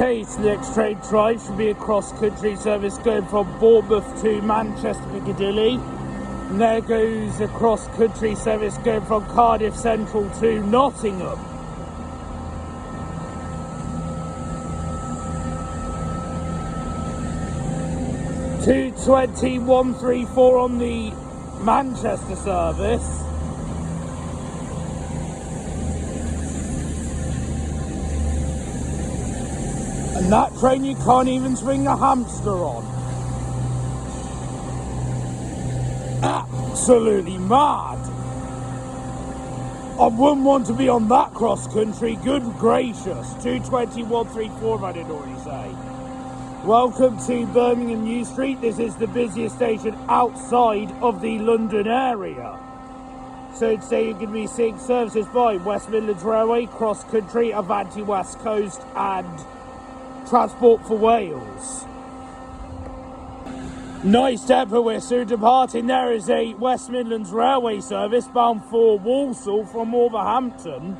Okay, so the next train drive should be a cross-country service going from Bournemouth to Manchester Piccadilly. And there goes a cross-country service going from Cardiff Central to Nottingham. (2:21:34) on the Manchester service. And that train you can't even swing a hamster on. Absolutely mad. I wouldn't want to be on that cross country, good gracious. 2:21:34 if I didn't already say. Welcome to Birmingham New Street. This is the busiest station outside of the London area. So today you're going to be seeing services by West Midlands Railway, Cross Country, Avanti West Coast and Transport for Wales. Nice tempo, we're soon departing. There is a West Midlands Railway service bound for Walsall from Wolverhampton.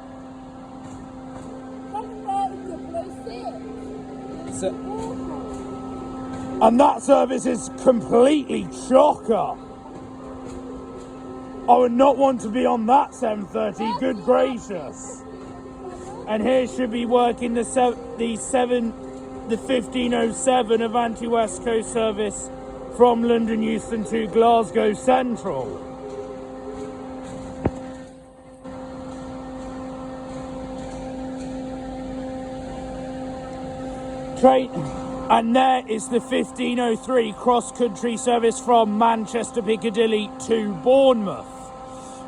And that service is completely chocker. I would not want to be on that 7:30, good gracious. And here should be working the 15:07 Avanti West Coast service from London Euston to Glasgow Central. Train, and there is the 15:03 cross-country service from Manchester Piccadilly to Bournemouth.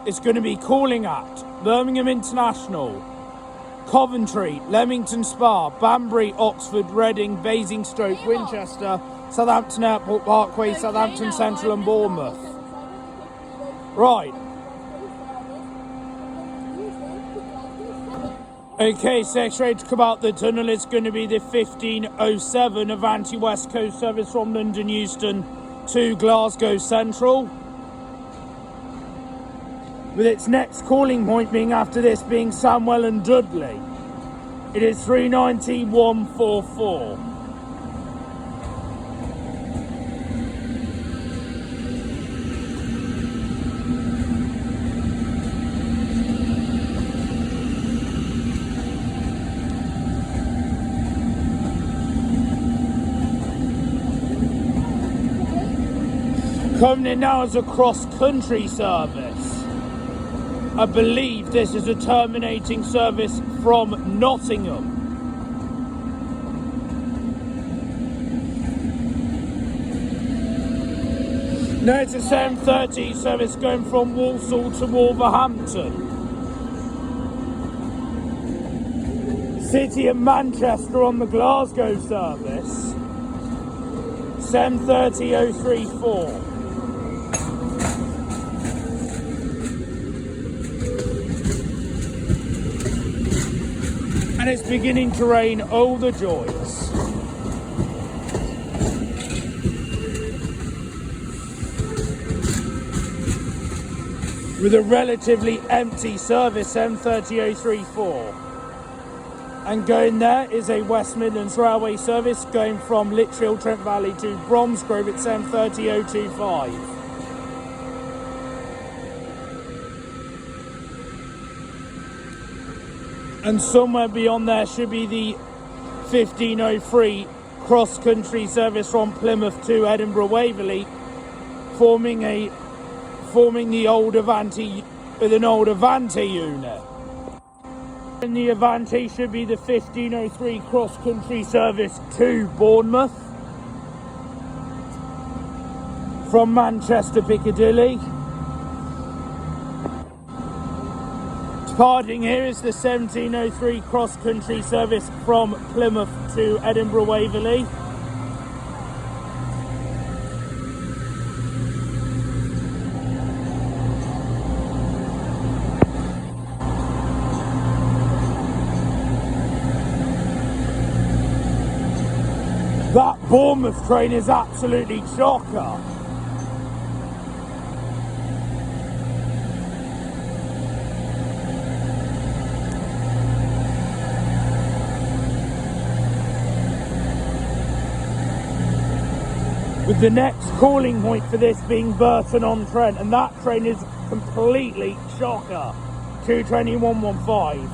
It's going to be calling at Birmingham International, Coventry, Leamington Spa, Banbury, Oxford, Reading, Basingstoke, Winchester, Southampton Airport Parkway, Southampton Central and Bournemouth. Right. Okay, so next train to come out the tunnel is going to be the 15:07 Avanti West Coast service from London Euston to Glasgow Central, with its next calling point being after this being Sandwell and Dudley. It is 3:91:44. Coming in now as a cross-country service. I believe this is a terminating service from Nottingham. No, it's a 7:30 service going from Walsall to Wolverhampton. City and Manchester on the Glasgow service. 7:30:034. And it's beginning to rain, oh the joys. With a relatively empty service, 7:30:034. And going there is a West Midlands Railway service going from Lichfield, Trent Valley to Bromsgrove at 7:30:025. And somewhere beyond there should be the 15:03 cross-country service from Plymouth to Edinburgh Waverley, forming the old Avanti with an old Avanti unit. And the Avanti should be the 15:03 cross-country service to Bournemouth from Manchester Piccadilly. Departing here is the 17:03 cross-country service from Plymouth to Edinburgh Waverley. That Bournemouth train is absolutely chocker. with the next calling point for this being Burton-on-Trent, and that train is completely shocker. 22115.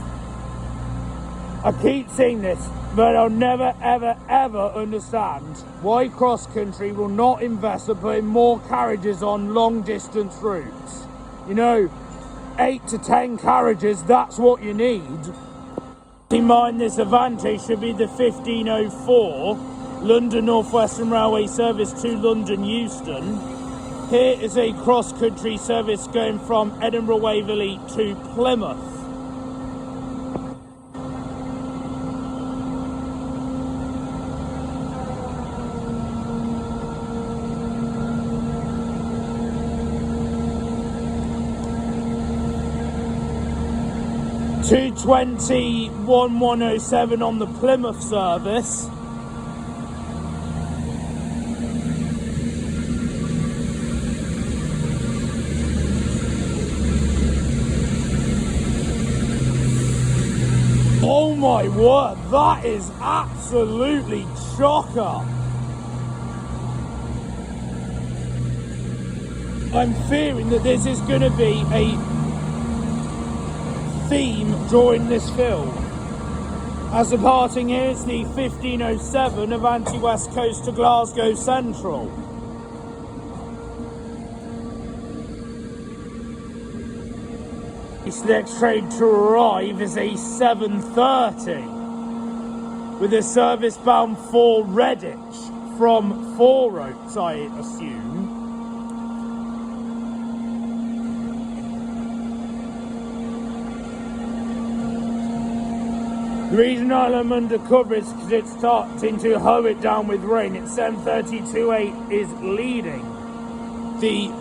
I keep saying this, but I'll never, ever, ever understand why Cross Country will not invest in putting more carriages on long distance routes. You know, 8 to 10 carriages, that's what you need. Keep in mind, this Avanti should be the 1504 London North Western Railway service to London Euston. Here is a cross-country service going from Edinburgh Waverley to Plymouth. (2:20:1107) on the Plymouth service. Oh my word, that is absolutely shocker. I'm fearing that this is going to be a theme during this film. As departing here is the 1507 Avanti West Coast to Glasgow Central. The next train to arrive is a 7:30 with a service bound for Redditch from Four Oaks, I assume. The reason I'm undercover is because it's starting to hoe it down with rain. It's 7:32:8 is leading the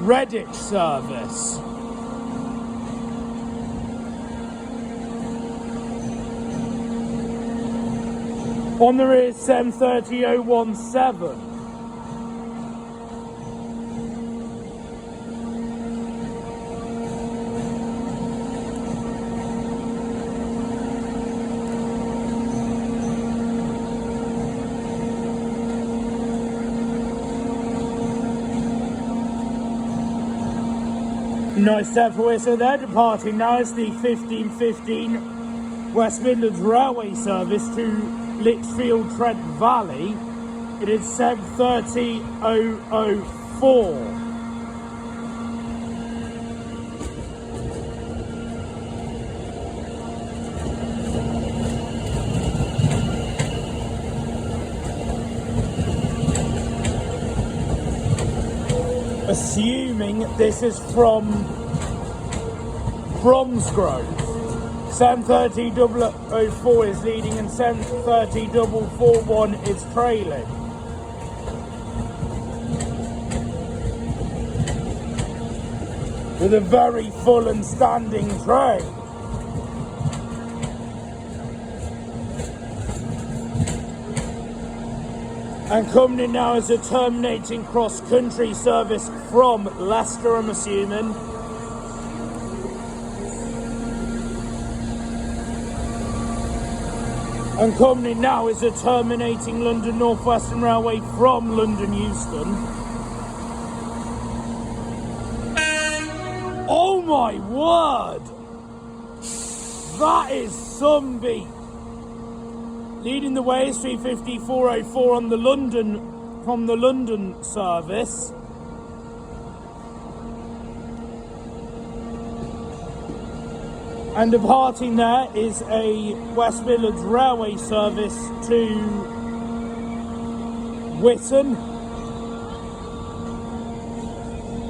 Redditch service. On the rear is 7:30:017. Nice step away, so they're departing now. It's the 1515 West Midlands Railway service to Lichfield Trent Valley. It is 7:30:004. Assuming this is from Bromsgrove. 7:30:004 is leading and 7:30:441 is trailing. With a very full and standing train. And coming in now is a terminating cross-country service from Leicester, I'm assuming. And coming in now is a terminating London North Western Railway from London Euston. Oh my word! That is some beat. Leading the way is 3:54:04 on the from the London service. And departing there is a West Midlands Railway service to Whitton.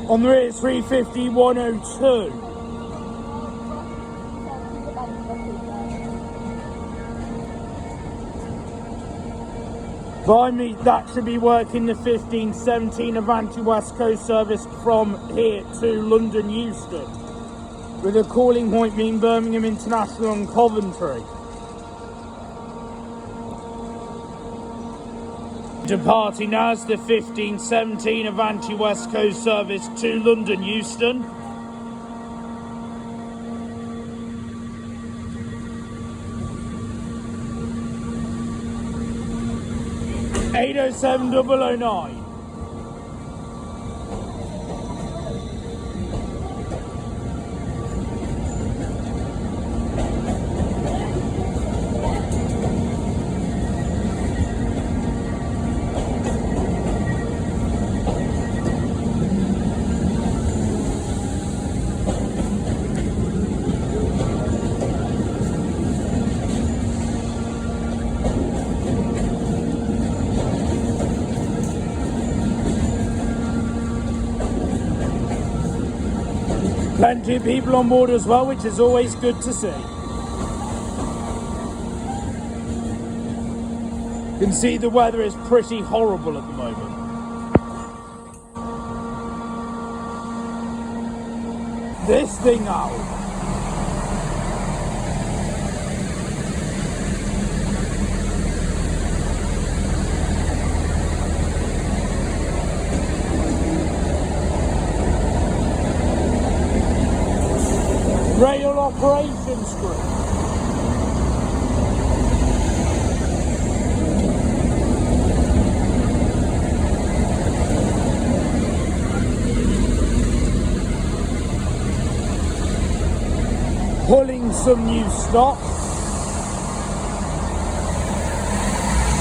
On the rear is 3:51:02. By me, that should be working the 1517 Avanti West Coast service from here to London Euston, with a calling point being Birmingham International and Coventry. Departing now is the 1517 Avanti West Coast service to London Euston. (8:07:009). Plenty of people on board as well, which is always good to see. You can see the weather is pretty horrible at the moment. This thing out. Rail operations group. Pulling some new stock.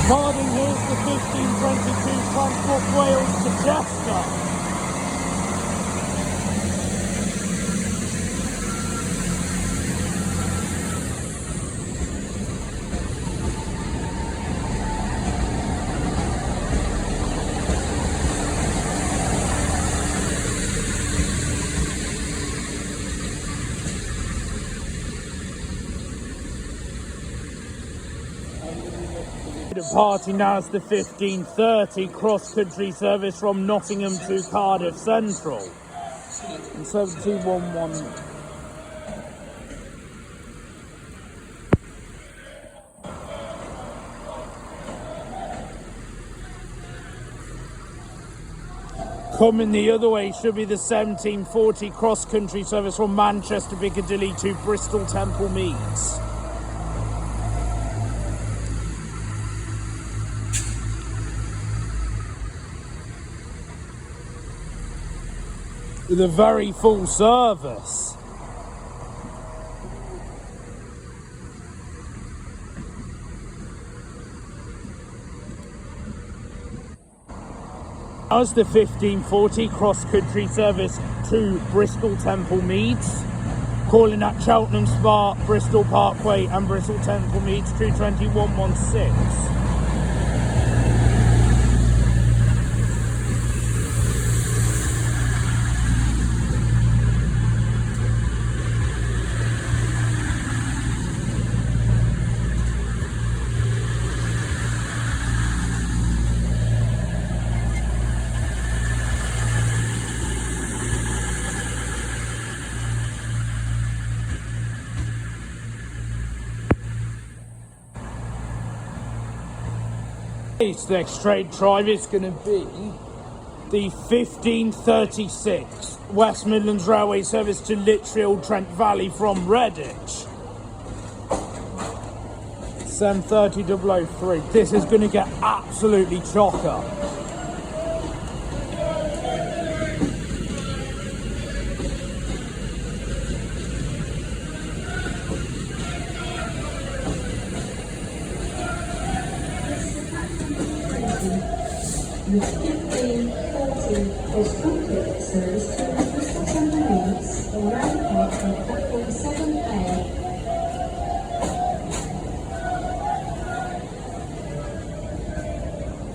Carding, here's the 1522 Transport Wales to Chester. Departing now is the 1530 cross-country service from Nottingham to Cardiff Central. And 7211. Coming the other way should be the 1740 cross-country service from Manchester Piccadilly to Bristol Temple Meads. With a very full service. As the 1540 cross-country service to Bristol Temple Meads, calling at Cheltenham Spa, Bristol Parkway and Bristol Temple Meads 22116. The next train drive is going to be the 1536 West Midlands Railway service to Lichfield, Trent Valley from Redditch. 730 003. This is going to get absolutely chocker. The 1540 cross-country service to Bristol Temple Meads around part on platform 7A.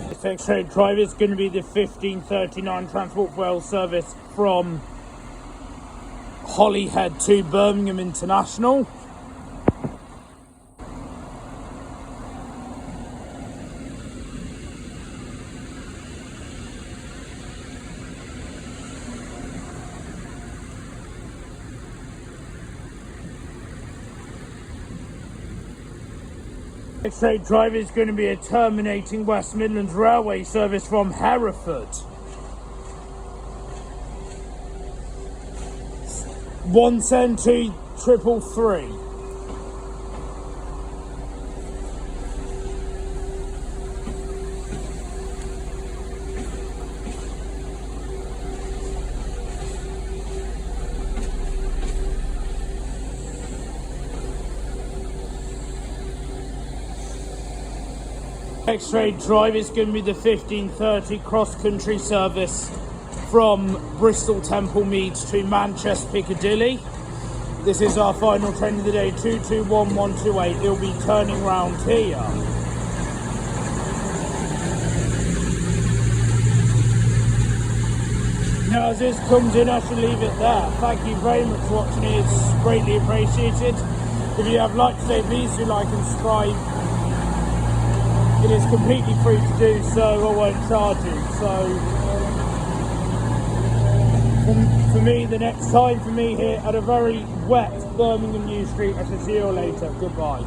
The next train drive is going to be the 1539 Transport Wales service from Holyhead to Birmingham International. Next train drive is going to be a terminating West Midlands Railway service from Hereford. 172 333. Next train drive is going to be the 1530 cross-country service from Bristol Temple Meads to Manchester Piccadilly. This is our final train of the day, 221128. It'll be turning round here. Now as this comes in, I shall leave it there. Thank you very much for watching, it's greatly appreciated. If you have liked today, please do like and subscribe. It is completely free to do so, I won't charge you. So for me, the next time for me here at a very wet Birmingham New Street, I shall see you all later. Goodbye.